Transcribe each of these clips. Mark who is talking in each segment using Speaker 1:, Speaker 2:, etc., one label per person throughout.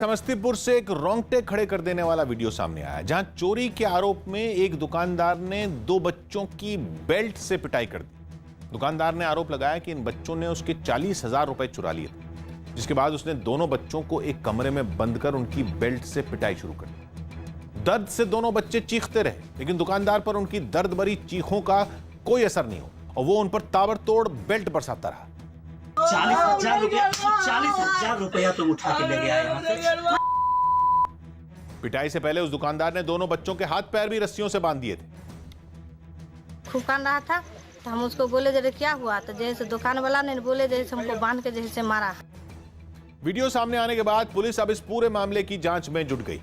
Speaker 1: समस्तीपुर से एक रोंगटे खड़े कर देने वाला वीडियो सामने आया, जहां चोरी के आरोप में एक दुकानदार ने 2 बच्चों की बेल्ट से पिटाई कर दी। दुकानदार ने आरोप लगाया कि इन बच्चों ने उसके 40,000 रुपए चुरा लिए थे, जिसके बाद उसने दोनों बच्चों को एक कमरे में बंद कर उनकी बेल्ट से पिटाई शुरू कर दी। दर्द से दोनों बच्चे चीखते रहे, लेकिन दुकानदार पर उनकी दर्द भरी चीखों का कोई असर नहीं हुआ और वो उन पर ताबड़तोड़ बेल्ट बरसाता रहा।
Speaker 2: 40,000 रुपया तुम उठा के ले गया यहाँ से।
Speaker 1: पिटाई से पहले उस दुकानदार ने दोनों बच्चों के हाथ पैर भी रस्सियों से बांध दिए थे।
Speaker 3: खूब कान रहा था तो हम उसको बोले जैसे क्या हुआ, तो जैसे दुकान वाला ने बोले जैसे हमको बांध के जैसे मारा।
Speaker 1: वीडियो सामने आने के बाद पुलिस अब इस पूरे मामले की जांच में जुट गई।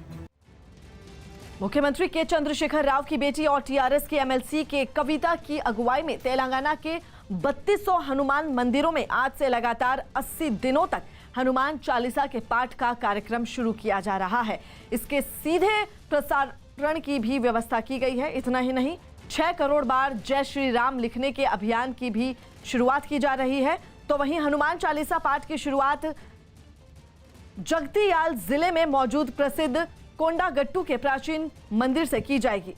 Speaker 4: मुख्यमंत्री के चंद्रशेखर राव की बेटी और टीआरएस के एमएलसी के कविता की अगुवाई में तेलंगाना के 3200 हनुमान मंदिरों में आज से लगातार 80 दिनों तक हनुमान चालीसा के पाठ का कार्यक्रम शुरू किया जा रहा है। इसके सीधे प्रसारण की भी व्यवस्था की गई है। इतना ही नहीं, 6 करोड़ बार जय श्री राम लिखने के अभियान की भी शुरुआत की जा रही है। तो वहीं हनुमान चालीसा पाठ की शुरुआत जगतियाल जिले में मौजूद प्रसिद्ध कोंडागट्टू के प्राचीन मंदिर से की जाएगी।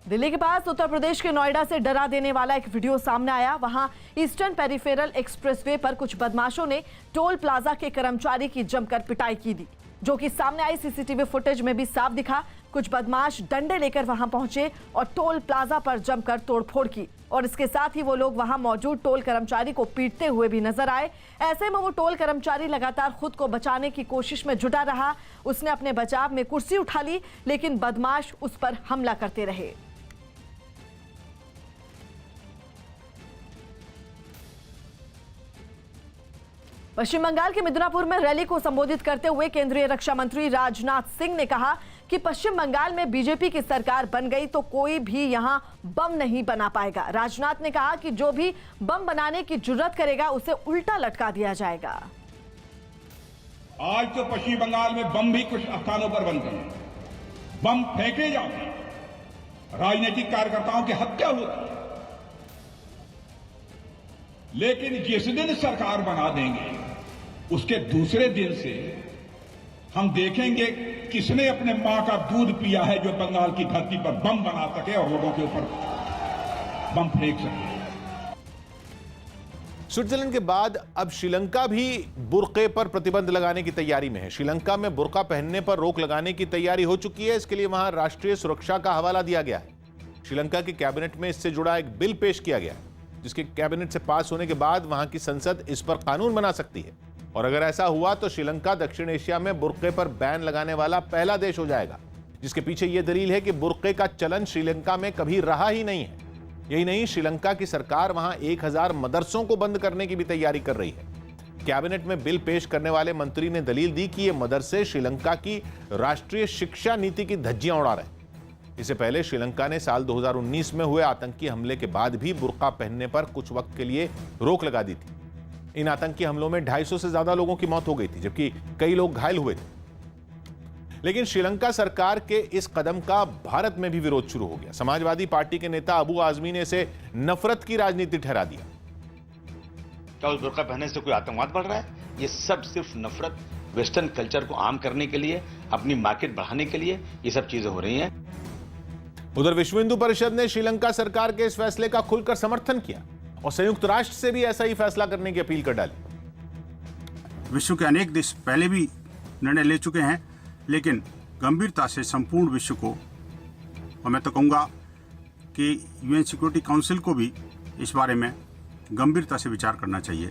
Speaker 4: दिल्ली के पास उत्तर प्रदेश के नोएडा से डरा देने वाला एक वीडियो सामने आया। वहां ईस्टर्न पेरिफेरल एक्सप्रेसवे पर कुछ बदमाशों ने टोल प्लाजा के कर्मचारी की जमकर पिटाई की दी, जो कि सामने आई सीसीटीवी फुटेज में भी साफ दिखा। कुछ बदमाश डंडे लेकर वहां पहुंचे और टोल प्लाजा पर जमकर तोड़फोड़ की और इसके साथ ही वो लोग वहां मौजूद टोल कर्मचारी को पीटते हुए भी नजर आए। ऐसे में वो टोल कर्मचारी लगातार खुद को बचाने की कोशिश में जुटा रहा। उसने अपने बचाव में कुर्सी उठा ली, लेकिन बदमाश उस पर हमला करते रहे। पश्चिम बंगाल के मिदनापुर में रैली को संबोधित करते हुए केंद्रीय रक्षा मंत्री राजनाथ सिंह ने कहा कि पश्चिम बंगाल में बीजेपी की सरकार बन गई तो कोई भी यहां बम नहीं बना पाएगा। राजनाथ ने कहा कि जो भी बम बनाने की जुर्रत करेगा उसे उल्टा लटका दिया जाएगा।
Speaker 5: आज तो पश्चिम बंगाल में बम भी कुछ स्थानों पर बनते हैं, बम फेंके जाते हैं, राजनीतिक कार्यकर्ताओं की हत्या होती है। लेकिन जिस दिन सरकार बना देंगे उसके दूसरे दिन से हम देखेंगे किसने अपने मां का दूध पिया है जो बंगाल की धरती पर बम बना सके और लोगों के ऊपर बम फेंक सके।
Speaker 1: स्विट्जरलैंड के बाद अब श्रीलंका भी बुर्के पर प्रतिबंध लगाने की तैयारी में है। श्रीलंका में बुर्का पहनने पर रोक लगाने की तैयारी हो चुकी है। इसके लिए वहां राष्ट्रीय सुरक्षा का हवाला दिया गया है। श्रीलंका की कैबिनेट में इससे जुड़ा एक बिल पेश किया गया है, जिसके कैबिनेट से पास होने के बाद वहां की संसद इस पर कानून बना सकती है। और अगर ऐसा हुआ तो श्रीलंका दक्षिण एशिया में बुर्के पर बैन लगाने वाला पहला देश हो जाएगा, जिसके पीछे यह दलील है कि बुर्के का चलन श्रीलंका में कभी रहा ही नहीं है। यही नहीं, श्रीलंका की सरकार वहां 1000 मदरसों को बंद करने की भी तैयारी कर रही है। कैबिनेट में बिल पेश करने वाले मंत्री ने दलील दी कि ये मदरसे श्रीलंका की राष्ट्रीय शिक्षा नीति की धज्जियां उड़ा रहे हैं। इससे पहले श्रीलंका ने साल 2019 में हुए आतंकी हमले के बाद भी बुर्का पहनने पर कुछ वक्त के लिए रोक लगा दी थी। इन आतंकी हमलों में 250 से ज्यादा लोगों की मौत हो गई थी, जबकि कई लोग घायल हुए थे। लेकिन श्रीलंका सरकार के इस कदम का भारत में भी विरोध शुरू हो गया। समाजवादी पार्टी के नेता अबू आजमी ने इसे नफरत की राजनीति ठहरा दिया।
Speaker 6: क्या उस बुर्का पहनने से कोई आतंकवाद बढ़ रहा है? ये सब सिर्फ नफरत, वेस्टर्न कल्चर को आम करने के लिए, अपनी मार्केट बढ़ाने के लिए ये सब चीजें हो रही हैं।
Speaker 1: उधर विश्व हिंदू परिषद ने श्रीलंका सरकार के इस फैसले का खुलकर समर्थन किया और संयुक्त राष्ट्र से भी ऐसा ही फैसला करने की अपील कर डाली।
Speaker 7: विश्व के अनेक देश पहले भी निर्णय ले चुके हैं, लेकिन गंभीरता से संपूर्ण विश्व को, और मैं तो कहूँगा कि यूएन सिक्योरिटी काउंसिल को भी इस बारे में गंभीरता से विचार करना चाहिए।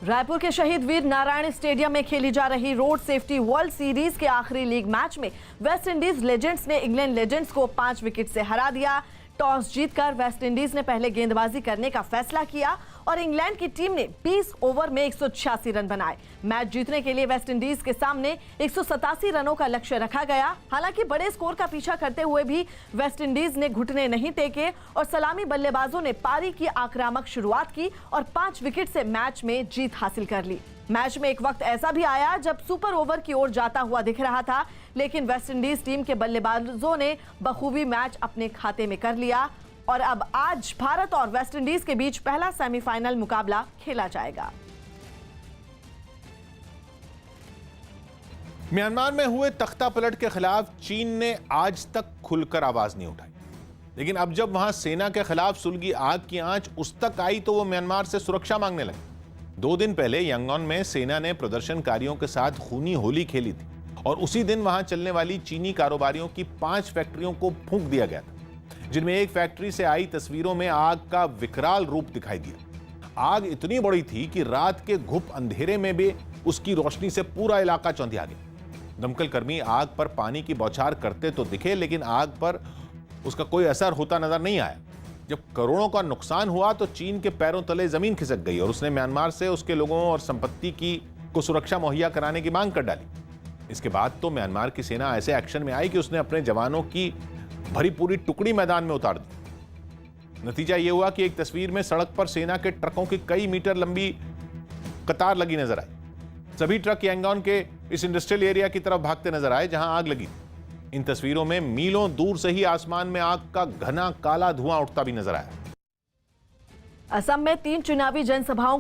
Speaker 4: रायपुर के शहीद वीर नारायण स्टेडियम में खेली जा रही रोड सेफ्टी वर्ल्ड सीरीज के आखिरी लीग मैच में वेस्ट इंडीज लेजेंड्स ने इंग्लैंड लेजेंड्स को 5 विकेट से हरा दिया। टॉस जीतकर वेस्ट इंडीज ने पहले गेंदबाजी करने का फैसला किया और इंग्लैंड की टीम ने 20 ओवर में 186 रन बनाए। मैच जीतने के लिए वेस्ट इंडीज के सामने 187 रनों का लक्ष्य रखा गया। हालांकि बड़े स्कोर का पीछा करते हुए भी वेस्ट इंडीज ने घुटने नहीं टेके और सलामी बल्लेबाजों ने पारी की आक्रामक शुरुआत की और 5 विकेट से मैच में जीत हासिल कर ली। मैच में एक वक्त ऐसा भी आया जब सुपर ओवर की ओर जाता हुआ दिख रहा था, लेकिन वेस्ट इंडीज टीम के बल्लेबाजों ने बखूबी मैच अपने खाते में कर लिया और अब आज भारत और वेस्टइंडीज के बीच पहला सेमीफाइनल मुकाबला खेला जाएगा।
Speaker 1: म्यांमार में हुए तख्ता पलट के खिलाफ चीन ने आज तक खुलकर आवाज नहीं उठाई, लेकिन अब जब वहां सेना के खिलाफ सुलगी आग की आंच उस तक आई तो वो म्यांमार से सुरक्षा मांगने लगे। 2 दिन पहले यांगोन में सेना ने प्रदर्शनकारियों के साथ खूनी होली खेली थी और उसी दिन वहां चलने वाली चीनी कारोबारियों की 5 फैक्ट्रियों को फूंक दिया गया था, जिनमें एक फैक्ट्री से आई तस्वीरों में आग का विकराल रूप दिखाई दिया। आग इतनी बड़ी थी कि रात के घुप अंधेरे में भी उसकी रोशनी से पूरा इलाका चौंधिया गया। दमकल कर्मी आग पर पानी की बौछार करते तो दिखे, लेकिन आग पर उसका कोई असर होता नजर नहीं आया। जब करोड़ों का नुकसान हुआ तो चीन के पैरों तले जमीन खिसक गई और उसने म्यांमार से उसके लोगों और संपत्ति को सुरक्षा मुहैया कराने की मांग कर डाली। इसके बाद तो म्यांमार की सेना ऐसे एक्शन में आई कि उसने अपने जवानों की भरी पूरी टुकड़ी मैदान में उतार दी। नतीजा यह हुआ कि एक तस्वीर में सड़क पर सेना के ट्रकों की कई मीटर लंबी कतार लगी नजर आई। सभी ट्रक यांगोन के इस इंडस्ट्रियल एरिया की तरफ भागते नजर आए जहां आग लगी। इन तस्वीरों में मीलों दूर से ही आसमान में आग का घना काला धुआं उठता भी नजर आया।
Speaker 4: असम में 3 चुनावी जनसभाओं